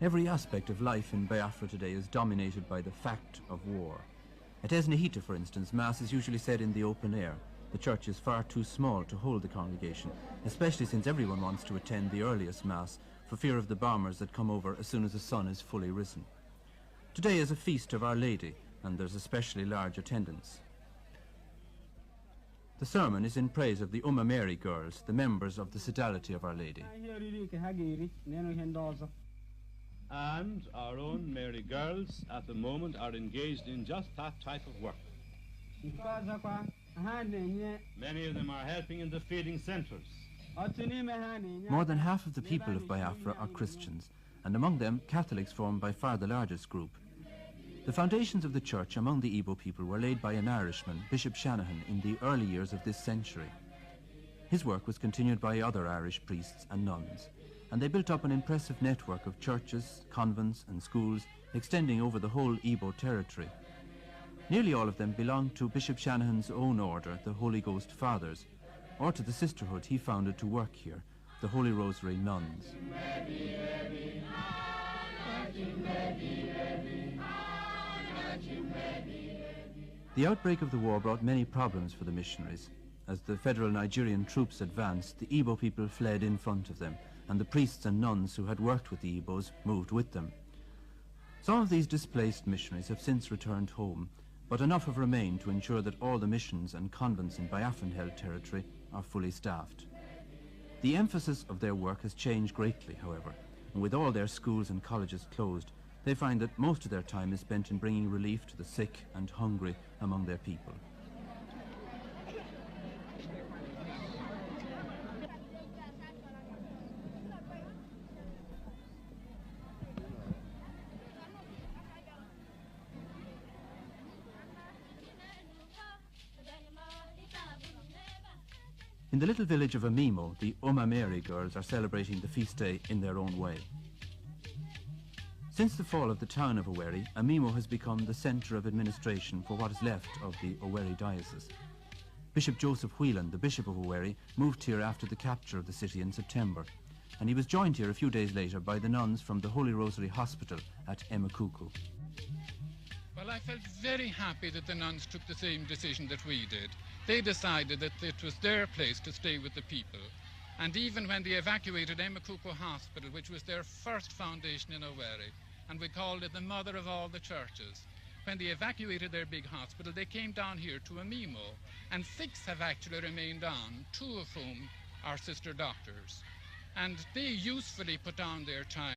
Every aspect of life in Biafra today is dominated by the fact of war. At Esnahita, for instance, Mass is usually said in the open air. The church is far too small to hold the congregation, especially since everyone wants to attend the earliest Mass for fear of the bombers that come over as soon as the sun is fully risen. Today is a feast of Our Lady, and there's especially large attendance. The sermon is in praise of the Mary girls, the members of the Sodality of Our Lady. And our own Mary girls at the moment are engaged in just that type of work. Many of them are helping in the feeding centres. More than half of the people of Biafra are Christians, and among them Catholics form by far the largest group. The foundations of the church among the Igbo people were laid by an Irishman, Bishop Shanahan, in the early years of this century. His work was continued by other Irish priests and nuns, and they built up an impressive network of churches, convents and schools extending over the whole Igbo territory. Nearly all of them belonged to Bishop Shanahan's own order, the Holy Ghost Fathers, or to the sisterhood he founded to work here, the Holy Rosary Nuns. The outbreak of the war brought many problems for the missionaries. As the federal Nigerian troops advanced, the Igbo people fled in front of them, and the priests and nuns who had worked with the Igbos moved with them. Some of these displaced missionaries have since returned home, but enough have remained to ensure that all the missions and convents in Biafran-held territory are fully staffed. The emphasis of their work has changed greatly, however, and with all their schools and colleges closed, they find that most of their time is spent in bringing relief to the sick and hungry among their people. In the little village of Amimo, the Mary girls are celebrating the feast day in their own way. Since the fall of the town of Owerri, Amimo has become the centre of administration for what is left of the Owerri diocese. Bishop Joseph Whelan, the Bishop of Owerri, moved here after the capture of the city in September, and he was joined here a few days later by the nuns from the Holy Rosary Hospital at Emekuku. Well, I felt very happy that the nuns took the same decision that we did. They decided that it was their place to stay with the people. And even when they evacuated Emekuku Hospital, which was their first foundation in Owerri, and we called it the mother of all the churches, when they evacuated their big hospital, they came down here to Amimo, and 6 have actually remained on, 2 of whom are sister doctors. And they usefully put down their time.